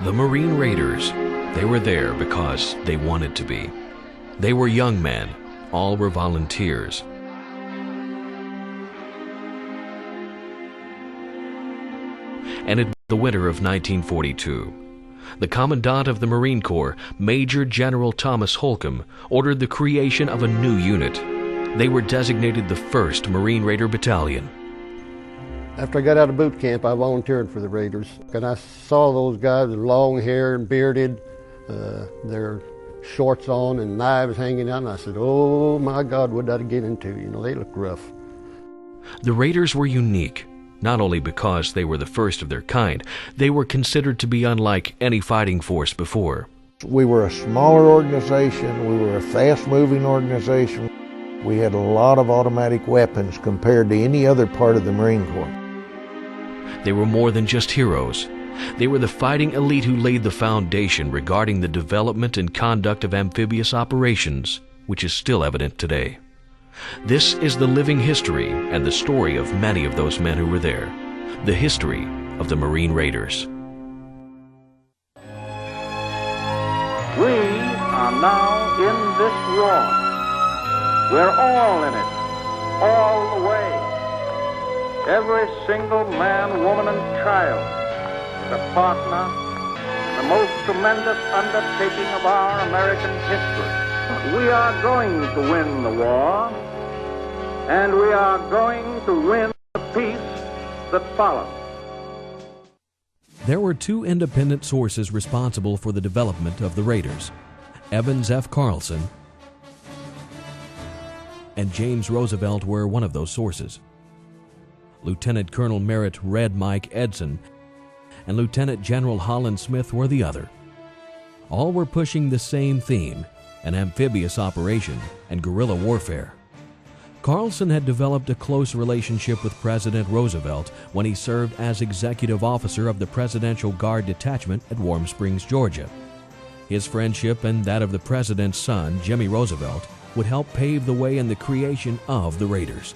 The Marine Raiders, they were there because they wanted to be. They were young men, all were volunteers. And in the winter of 1942, the Commandant of the Marine Corps, Major General Thomas Holcomb, ordered the creation of a new unit. They were designated the 1st Marine Raider Battalion. After I got out of boot camp, I volunteered for the Raiders. And I saw those guys with long hair and bearded, their shorts on and knives hanging out, and I said, oh my God, what did I get into? You know, they look rough. The Raiders were unique, not only because they were the first of their kind, they were considered to be unlike any fighting force before. We were a smaller organization, we were a fast-moving organization. We had a lot of automatic weapons compared to any other part of the Marine Corps. They were more than just heroes. They were the fighting elite who laid the foundation regarding the development and conduct of amphibious operations, which is still evident today. This is the living history and the story of many of those men who were there, the history of the Marine Raiders. We are now in this war. We're all in it, all the way. Every single man, woman, and child is a partner in the most tremendous undertaking of our American history. We are going to win the war, and we are going to win the peace that follows. There were 2 independent sources responsible for the development of the Raiders: Evans F. Carlson and James Roosevelt were one of those sources. Lieutenant Colonel Merritt Red Mike Edson and Lieutenant General Holland Smith were the other. All were pushing the same theme, an amphibious operation and guerrilla warfare. Carlson had developed a close relationship with President Roosevelt when he served as executive officer of the Presidential Guard Detachment at Warm Springs, Georgia. His friendship and that of the president's son, Jimmy Roosevelt, would help pave the way in the creation of the Raiders.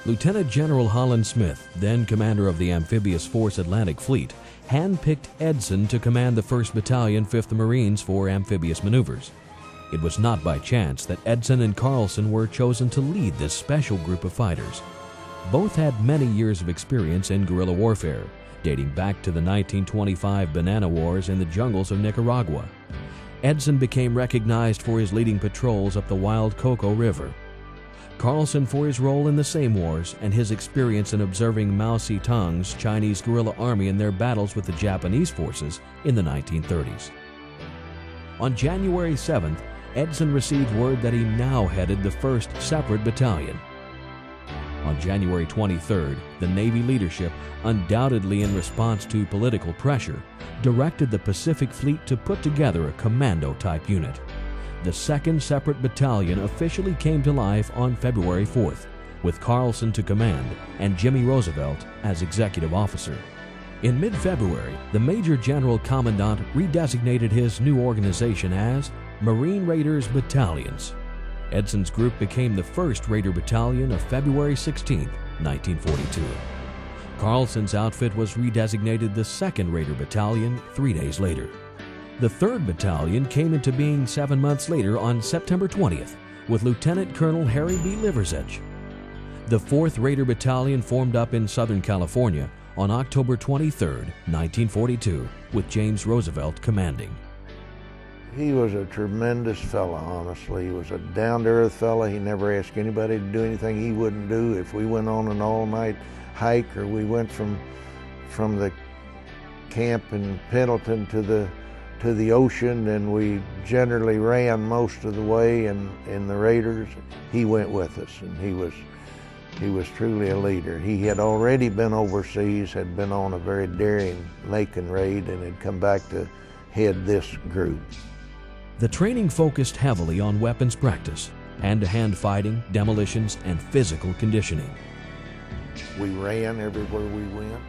Lieutenant General Holland Smith, then commander of the Amphibious Force Atlantic Fleet, handpicked Edson to command the 1st Battalion, 5th Marines for amphibious maneuvers. It was not by chance that Edson and Carlson were chosen to lead this special group of fighters. Both had many years of experience in guerrilla warfare, dating back to the 1925 Banana Wars in the jungles of Nicaragua. Edson became recognized for his leading patrols up the Wild Coco River. Carlson for his role in the same wars and his experience in observing Mao Zedong's Chinese guerrilla army in their battles with the Japanese forces in the 1930s. On January 7th, Edson received word that he now headed the 1st Separate Battalion. On January 23rd, the Navy leadership, undoubtedly in response to political pressure, directed the Pacific Fleet to put together a commando-type unit. The 2nd Separate Battalion officially came to life on February 4th, with Carlson to command and Jimmy Roosevelt as executive officer. In mid-February, the Major General Commandant redesignated his new organization as Marine Raiders Battalions. Edson's group became the 1st Raider Battalion of February 16, 1942. Carlson's outfit was redesignated the 2nd Raider Battalion 3 days later. The 3rd Battalion came into being 7 months later on September 20th with Lieutenant Colonel Harry B. Liversedge. The 4th Raider Battalion formed up in Southern California on October 23, 1942, with James Roosevelt commanding. He was a tremendous fella, honestly. He was a down-to-earth fella. He never asked anybody to do anything he wouldn't do. If we went on an all-night hike or we went from the camp in Pendleton to the ocean, and we generally ran most of the way in the Raiders, he went with us, and he was truly a leader. He had already been overseas, had been on a very daring Lacan raid, and had come back to head this group. The training focused heavily on weapons practice, hand-to-hand fighting, demolitions, and physical conditioning. We ran everywhere we went.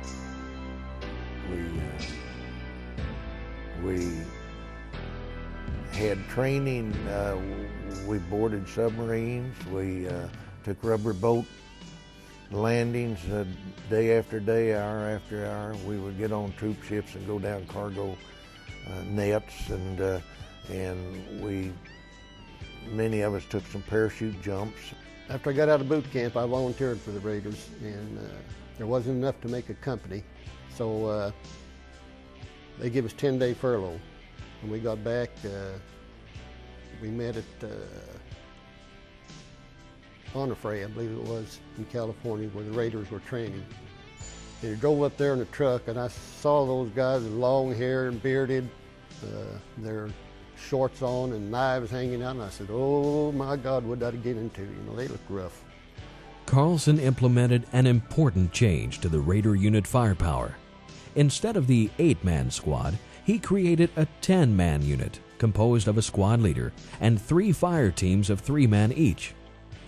We had training. We boarded submarines. We took rubber boat landings day after day, hour after hour. We would get on troop ships and go down cargo nets, and many of us took some parachute jumps. After I got out of boot camp, I volunteered for the Raiders, and there wasn't enough to make a company, so they gave us 10-day furlough. When we got back, we met at Onifray, I believe it was, in California, where the Raiders were training. And we drove up there in a truck, and I saw those guys with long hair and bearded, their shorts on and knives hanging out, and I said, oh my God, what did I get into? You know, they look rough. Carlson implemented an important change to the Raider unit firepower. Instead of the 8-man squad, he created a 10-man unit composed of a squad leader and 3 fire teams of 3 men each.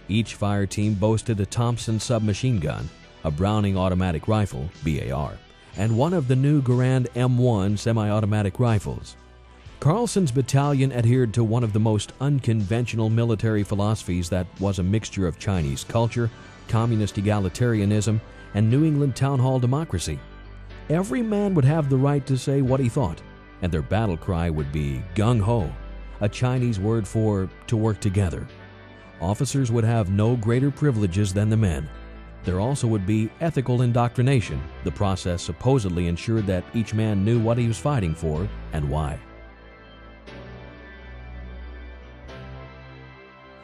Each fire team boasted a Thompson submachine gun, a Browning automatic rifle, BAR, and one of the new Garand M1 semi-automatic rifles. Carlson's battalion adhered to one of the most unconventional military philosophies that was a mixture of Chinese culture, communist egalitarianism, and New England town hall democracy. Every man would have the right to say what he thought, and their battle cry would be gung-ho, a Chinese word for to work together. Officers would have no greater privileges than the men. There also would be ethical indoctrination. The process supposedly ensured that each man knew what he was fighting for and why.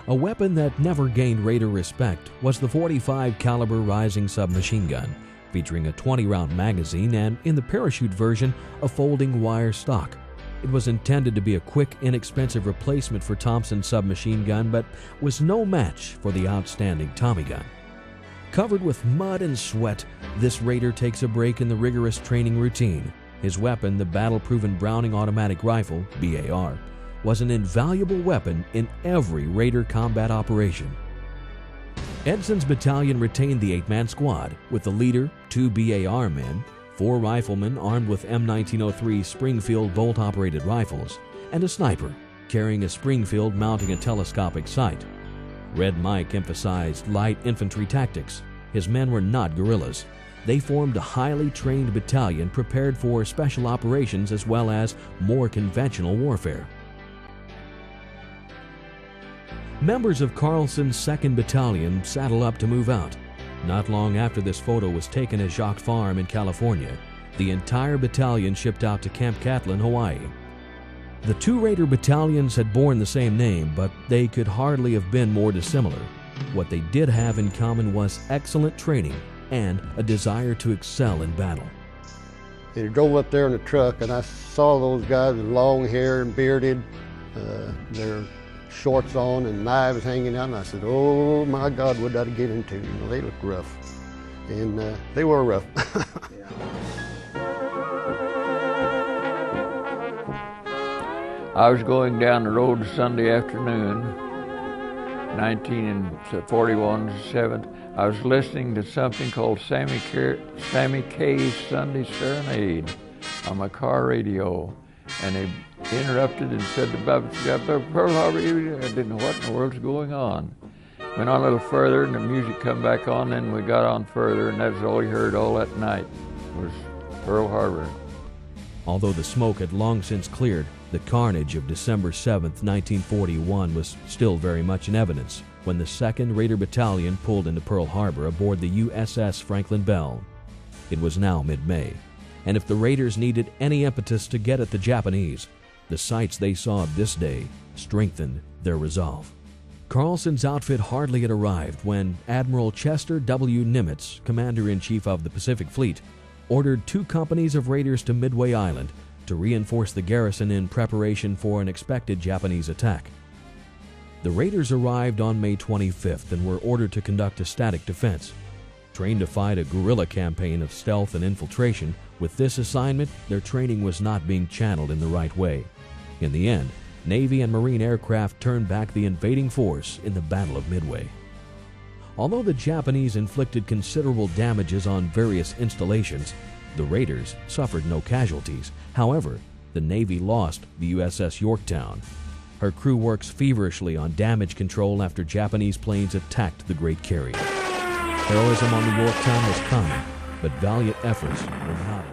A weapon that never gained Raider respect was the .45 caliber Rising submachine gun, featuring a 20-round magazine and, in the parachute version, a folding wire stock. It was intended to be a quick, inexpensive replacement for Thompson's submachine gun, but was no match for the outstanding Tommy gun. Covered with mud and sweat, this Raider takes a break in the rigorous training routine. His weapon, the battle-proven Browning automatic rifle, BAR, was an invaluable weapon in every Raider combat operation. Edson's battalion retained the 8-man squad, with the leader, 2 BAR men, 4 riflemen armed with M1903 Springfield bolt-operated rifles, and a sniper, carrying a Springfield mounting a telescopic sight. Red Mike emphasized light infantry tactics. His men were not guerrillas. They formed a highly trained battalion prepared for special operations as well as more conventional warfare. Members of Carlson's 2nd Battalion saddle up to move out. Not long after this photo was taken at Jacques Farm in California, the entire battalion shipped out to Camp Catlin, Hawaii. The 2 Raider battalions had borne the same name, but they could hardly have been more dissimilar. What they did have in common was excellent training and a desire to excel in battle. And we drove up there in a truck, and I saw those guys with long hair and bearded, their shorts on and knives hanging out, and I said, oh my God, what did I get into? You know, they look rough. And they were rough. I was going down the road Sunday afternoon, 1941, 7th. I was listening to something called Sammy Kaye's Sunday Serenade on my car radio, and they interrupted and said about Pearl Harbor. I didn't know what in the world's going on. Went on a little further, and the music come back on, and we got on further, and that's all we heard all that night was Pearl Harbor. Although the smoke had long since cleared, the carnage of December 7th, 1941 was still very much in evidence when the 2nd Raider Battalion pulled into Pearl Harbor aboard the USS Franklin Bell. It was now mid-May, and if the Raiders needed any impetus to get at the Japanese, the sights they saw this day strengthened their resolve. Carlson's outfit hardly had arrived when Admiral Chester W. Nimitz, Commander-in-Chief of the Pacific Fleet, ordered 2 companies of Raiders to Midway Island to reinforce the garrison in preparation for an expected Japanese attack. The Raiders arrived on May 25th and were ordered to conduct a static defense. Trained to fight a guerrilla campaign of stealth and infiltration, with this assignment, their training was not being channeled in the right way. In the end, Navy and Marine aircraft turned back the invading force in the Battle of Midway. Although the Japanese inflicted considerable damages on various installations, the Raiders suffered no casualties. However, the Navy lost the USS Yorktown. Her crew works feverishly on damage control after Japanese planes attacked the great carrier. Heroism on the Yorktown was common, but valiant efforts were not.